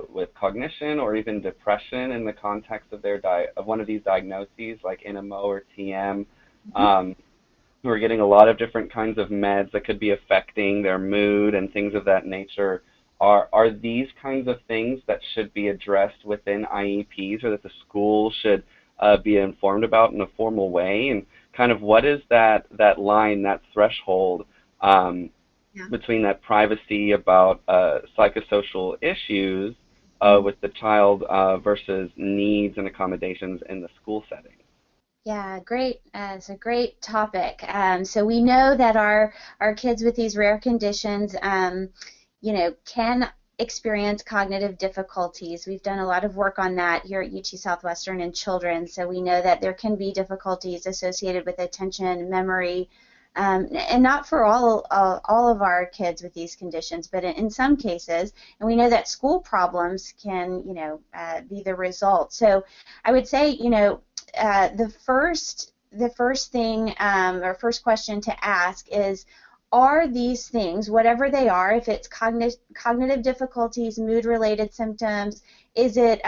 with cognition or even depression in the context of of one of these diagnoses, like NMO or TM, who are getting a lot of different kinds of meds that could be affecting their mood and things of that nature. Are these kinds of things that should be addressed within IEPs, or that the school should be informed about in a formal way? And kind of what is that line, that threshold between that privacy about psychosocial issues with the child versus needs and accommodations in the school setting? Yeah, great. It's a great topic. So we know that our kids with these rare conditions can experience cognitive difficulties. We've done a lot of work on that here at UT Southwestern in children, so we know that there can be difficulties associated with attention, memory, and not for all of our kids with these conditions, but in some cases. And we know that school problems can, be the result. So I would say, the first thing or first question to ask is, are these things, whatever they are, if it's cognitive difficulties, mood-related symptoms, is it,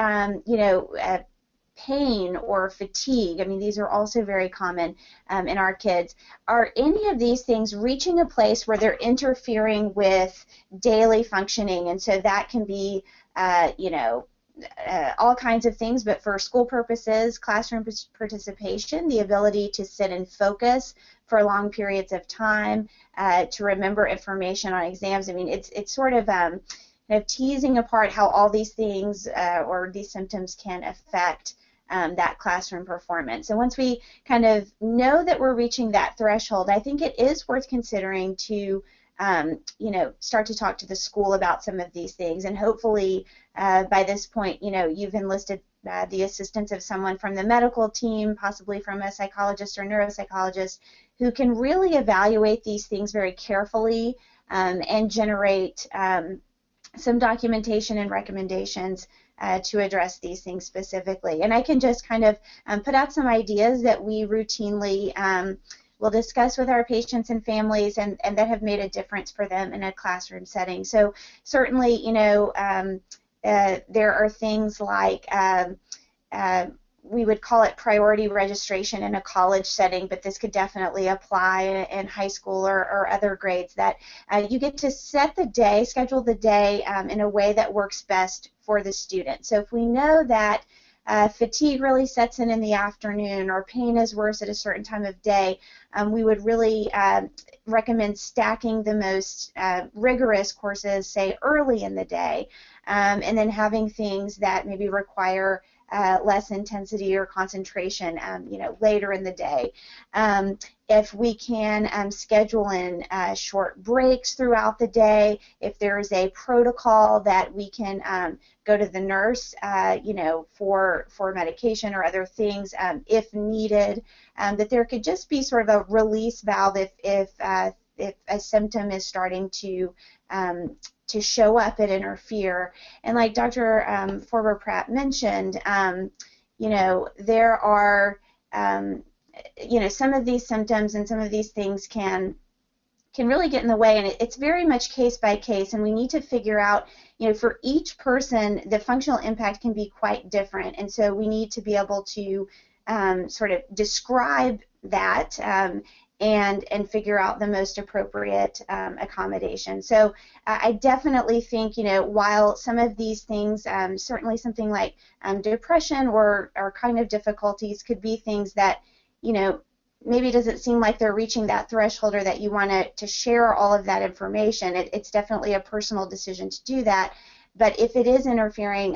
pain or fatigue? I mean, these are also very common in our kids. Are any of these things reaching a place where they're interfering with daily functioning? And so that can be, all kinds of things, but for school purposes, classroom participation, the ability to sit and focus for long periods of time, to remember information on exams. I mean, it's sort of teasing apart how all these things or these symptoms can affect that classroom performance. So once we kind of know that we're reaching that threshold, I think it is worth considering to start to talk to the school about some of these things, and hopefully by this point, you've enlisted the assistance of someone from the medical team, possibly from a psychologist or neuropsychologist, who can really evaluate these things very carefully and generate some documentation and recommendations to address these things specifically. And I can just kind of put out some ideas that we routinely we'll discuss with our patients and families, and that have made a difference for them in a classroom setting. So certainly, there are things like we would call it priority registration in a college setting, but this could definitely apply in high school or other grades, that you get to set the day, schedule the day in a way that works best for the student. So if we know that fatigue really sets in the afternoon, or pain is worse at a certain time of day, we would really recommend stacking the most rigorous courses, say, early in the day, and then having things that maybe require less intensity or concentration, later in the day. If we can schedule in short breaks throughout the day, if there is a protocol that we can go to the nurse, for medication or other things if needed, that there could just be sort of a release valve if a symptom is starting to show up and interfere. And like Dr. Forber-Pratt mentioned, there are some of these symptoms and some of these things can really get in the way, and it's very much case by case, and we need to figure out, for each person, the functional impact can be quite different, and so we need to be able to sort of describe that and figure out the most appropriate accommodation. So I definitely think, while some of these things, certainly something like depression or cognitive difficulties could be things that, maybe it doesn't seem like they're reaching that threshold or that you want to share all of that information. It's definitely a personal decision to do that. But if it is interfering,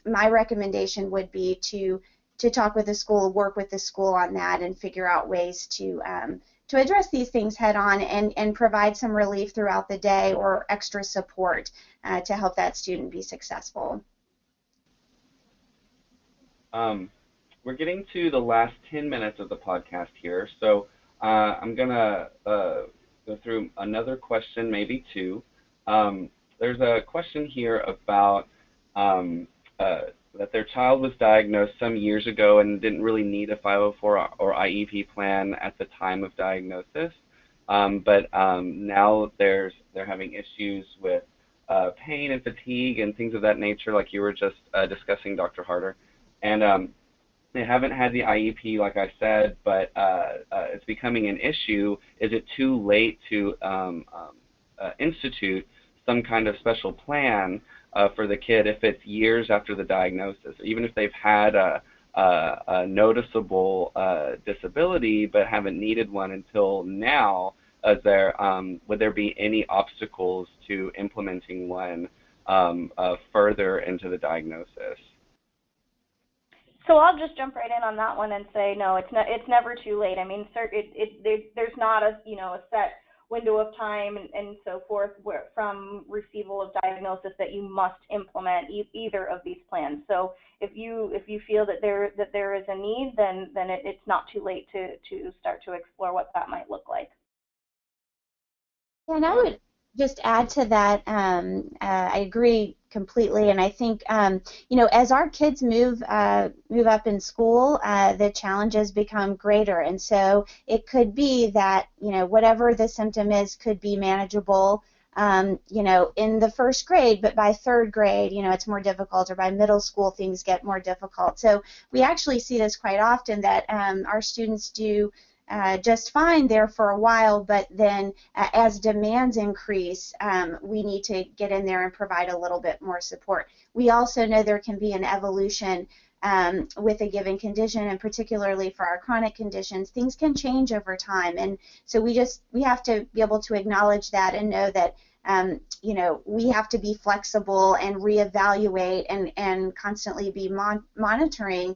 my recommendation would be to talk with the school, work with the school on that, and figure out ways to address these things head on and provide some relief throughout the day or extra support to help that student be successful. We're getting to the last 10 minutes of the podcast here, so I'm going to go through another question, maybe two. There's a question here about that their child was diagnosed some years ago and didn't really need a 504 or IEP plan at the time of diagnosis, but now they're having issues with pain and fatigue and things of that nature, like you were just discussing, Dr. Harder. And they haven't had the IEP, like I said, but it's becoming an issue. Is it too late to institute some kind of special plan for the kid if it's years after the diagnosis, even if they've had a noticeable disability but haven't needed one until now? Would there be any obstacles to implementing one further into the diagnosis? So I'll just jump right in on that one and say no, it's never too late. I mean, there's not a a set window of time and so forth from receival of diagnosis that you must implement either of these plans. So if you feel that there is a need, then it's not too late to start to explore what that might look like. Yeah, and I would just add to that. I agree completely, and I think as our kids move up in school, the challenges become greater, and so it could be that whatever the symptom is could be manageable in the first grade, but by third grade it's more difficult, or by middle school things get more difficult. So we actually see this quite often, that our students do just fine there for a while, but then as demands increase, we need to get in there and provide a little bit more support. We also know there can be an evolution with a given condition, and particularly for our chronic conditions, things can change over time, and so we have to be able to acknowledge that and know that we have to be flexible and reevaluate and constantly be monitoring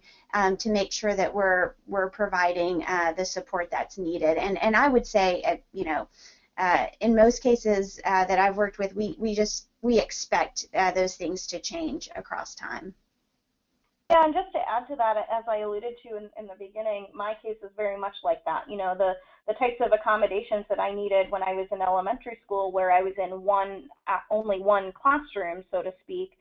to make sure that we're providing the support that's needed. And I would say, in most cases that I've worked with, we expect those things to change across time. Yeah, and just to add to that, as I alluded to in the beginning, my case is very much like that. The types of accommodations that I needed when I was in elementary school, where I was in only one classroom, so to speak,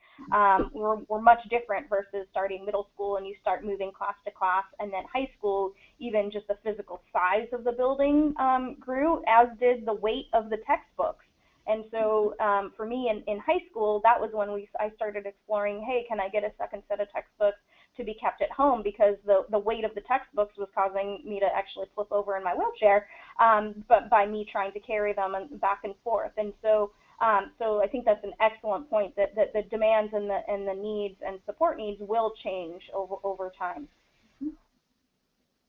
were much different versus starting middle school and you start moving class to class, and then high school, even just the physical size of the building grew, as did the weight of the textbooks. And so for me in high school, that was when I started exploring, hey, can I get a second set of textbooks to be kept at home, because the weight of the textbooks was causing me to actually flip over in my wheelchair, but by me trying to carry them back and forth. And so So I think that's an excellent point, that the demands and the needs and support needs will change over time.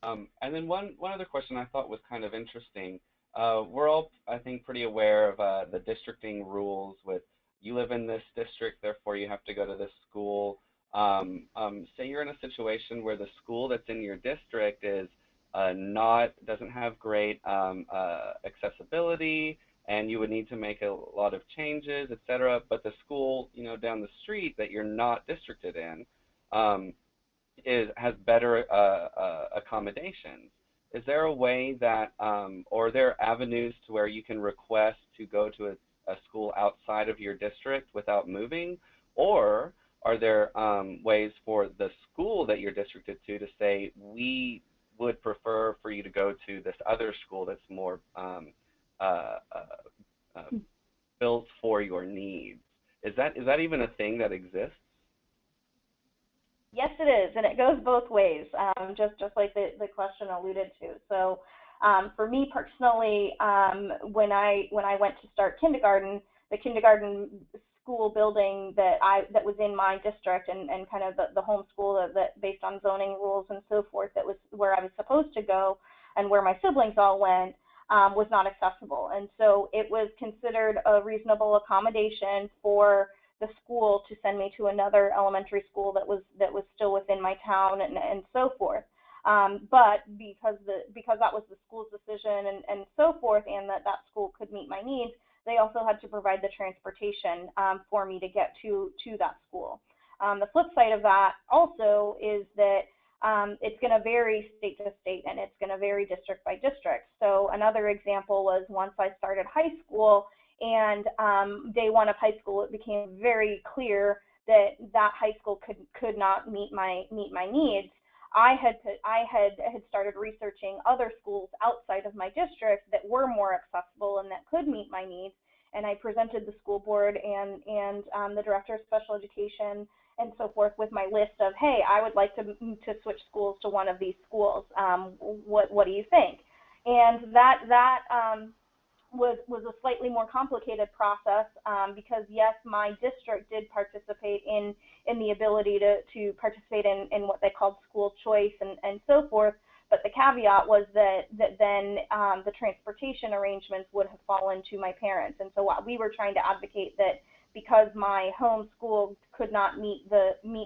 And then one other question I thought was kind of interesting. We're all, I think, pretty aware of the districting rules with you live in this district, therefore you have to go to this school. Say you're in a situation where the school that's in your district is doesn't have great accessibility, and you would need to make a lot of changes, et cetera, but the school, down the street that you're not districted in, has better accommodations. Is there a way that, or are there avenues to where you can request to go to a school outside of your district without moving? Or are there ways for the school that you're districted to say, we would prefer for you to go to this other school that's more built for your needs? Is that even a thing that exists? Yes, it is, and it goes both ways, just like the question alluded to. So for me personally, when I went to start kindergarten, the kindergarten school building that was in my district, and kind of the home school that based on zoning rules and so forth, that was where I was supposed to go and where my siblings all went, was not accessible. And so it was considered a reasonable accommodation for the school to send me to another elementary school that was still within my town and so forth. But because that was the school's decision and so forth, and that school could meet my needs, they also had to provide the transportation for me to get to that school. The flip side of that also is that it's going to vary state to state, and it's going to vary district by district. So another example was once I started high school, and day one of high school, it became very clear that high school could not meet my needs. I had started researching other schools outside of my district that were more accessible and that could meet my needs, and I presented the school board and the director of special education and so forth with my list of, hey, I would like to switch schools to one of these schools. What do you think? And that was a slightly more complicated process, because yes, my district did participate in the ability to participate in what they called school choice and so forth, but the caveat was that then the transportation arrangements would have fallen to my parents. And so we were trying to advocate that because my home school could not meet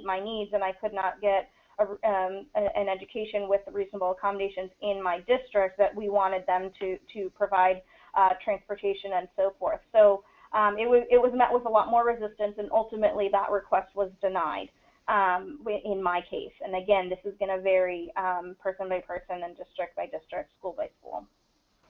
my needs, and I could not get an education with reasonable accommodations in my district, that we wanted them to provide transportation and so forth. So it was met with a lot more resistance, and ultimately that request was denied in my case. And again, this is going to vary person by person and district by district, school by school.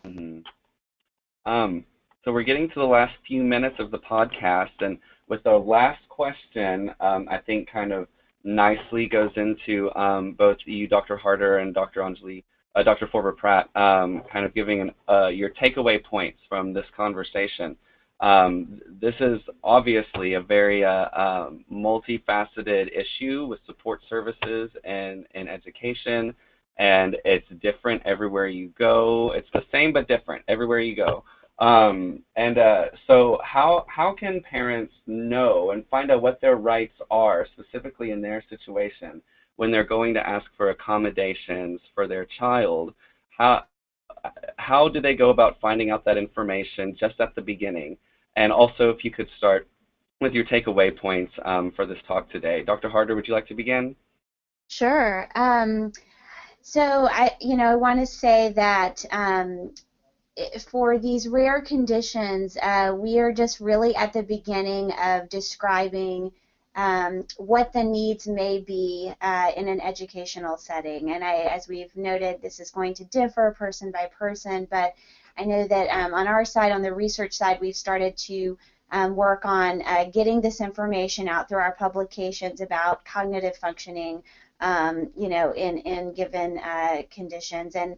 Mm-hmm. So we're getting to the last few minutes of the podcast, and with the last question, I think kind of nicely goes into both you, Dr. Harder, and Dr. Forber-Pratt, kind of giving your takeaway points from this conversation. This is obviously a very multifaceted issue with support services and education, and it's different everywhere you go. It's the same but different everywhere you go. So how can parents know and find out what their rights are specifically in their situation when they're going to ask for accommodations for their child? How do they go about finding out that information just at the beginning? And also, if you could start with your takeaway points for this talk today. Dr. Harder, would you like to begin? Sure. So I want to say that for these rare conditions, we are just really at the beginning of describing what the needs may be in an educational setting. And as we've noted, this is going to differ person by person, but I know that on our side, on the research side, we've started to work on getting this information out through our publications about cognitive functioning, in given conditions. And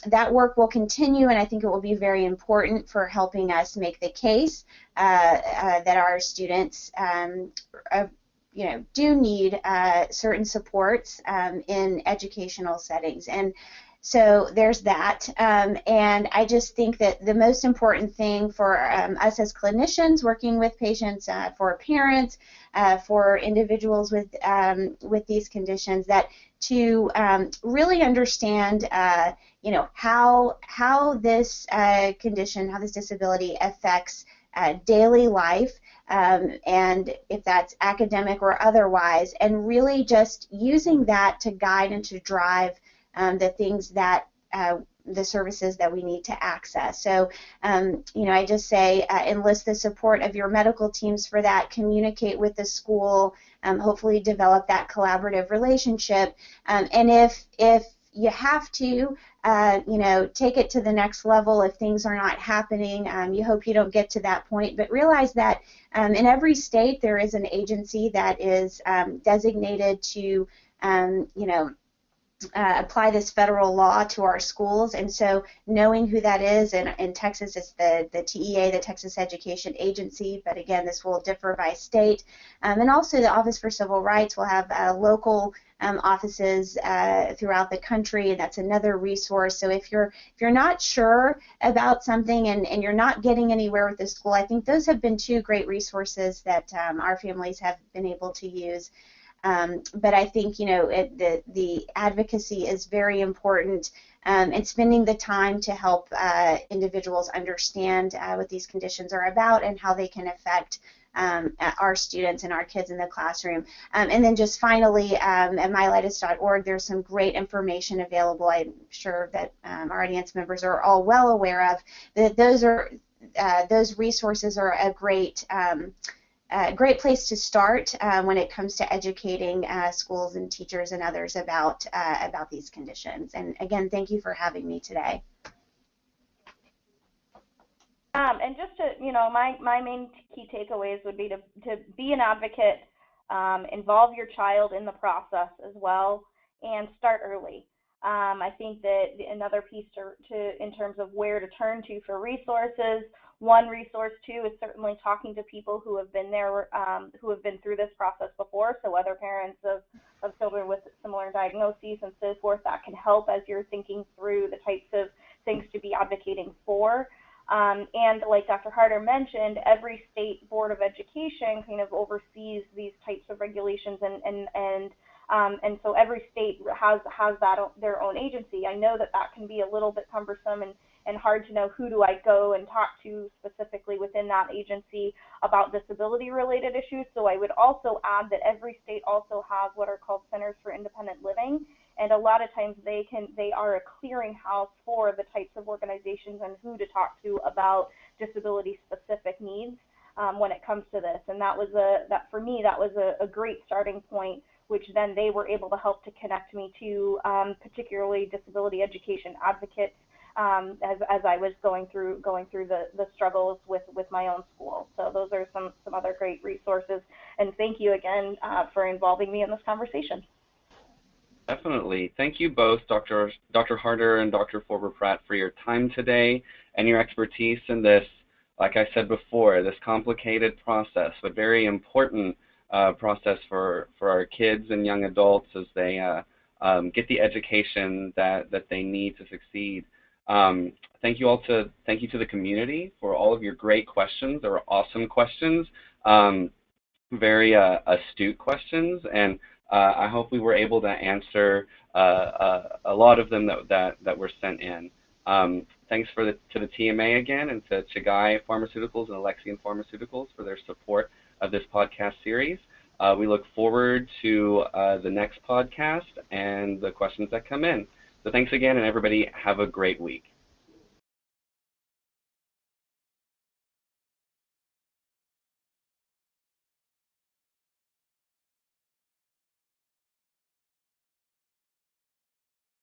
that work will continue, and I think it will be very important for helping us make the case that our students, do need certain supports in educational settings. And So there's that, and I just think that the most important thing for us as clinicians working with patients, for parents, for individuals with these conditions, that to really understand, how this condition, how this disability affects daily life, and if that's academic or otherwise, and really just using that to guide and to drive the things that the services that we need to access. So, I just say enlist the support of your medical teams for that, communicate with the school, hopefully develop that collaborative relationship, and if you have to, take it to the next level if things are not happening. You hope you don't get to that point, but realize that in every state there is an agency that is designated to, apply this federal law to our schools, and so knowing who that is, and in Texas it's the TEA, the Texas Education Agency, but again this will differ by state, and also the Office for Civil Rights will have local offices throughout the country, and that's another resource. So if you're not sure about something and you're not getting anywhere with the school, I think those have been two great resources that our families have been able to use. But I think the advocacy is very important, and spending the time to help individuals understand what these conditions are about and how they can affect our students and our kids in the classroom. And then just finally, at myelitis.org, there's some great information available. I'm sure that our audience members are all well aware of. That those resources are a great place to start when it comes to educating schools and teachers and others about these conditions. And again, thank you for having me today. And just to, my main key takeaways would be to be an advocate, involve your child in the process as well, and start early. I think that another piece to in terms of where to turn to for resources, one resource too is certainly talking to people who have been there, who have been through this process before, so other parents of children with similar diagnoses and so forth. That can help as you're thinking through the types of things to be advocating for. And like Dr. Harder mentioned, every state board of education kind of oversees these types of regulations, and so every state has that their own agency. I know that can be a little bit cumbersome and hard to know who do I go and talk to specifically within that agency about disability-related issues. So I would also add that every state also has what are called Centers for Independent Living, and a lot of times they are a clearinghouse for the types of organizations and who to talk to about disability-specific needs when it comes to this. And for me that was a great starting point, which then they were able to help to connect me to particularly disability education advocates as I was going through the struggles with my own school. So those are some other great resources. And thank you again for involving me in this conversation. Definitely. Thank you both, Dr. Harder and Dr. Forber-Pratt, for your time today and your expertise in this, like I said before, this complicated process, but very important process for our kids and young adults as they get the education that they need to succeed. Thank you to the community for all of your great questions. They were awesome questions, very astute questions, and I hope we were able to answer a lot of them that were sent in. Thanks to the TMA again, and to Chigai Pharmaceuticals and Alexian Pharmaceuticals for their support of this podcast series. We look forward to the next podcast and the questions that come in. So thanks again, and everybody have a great week.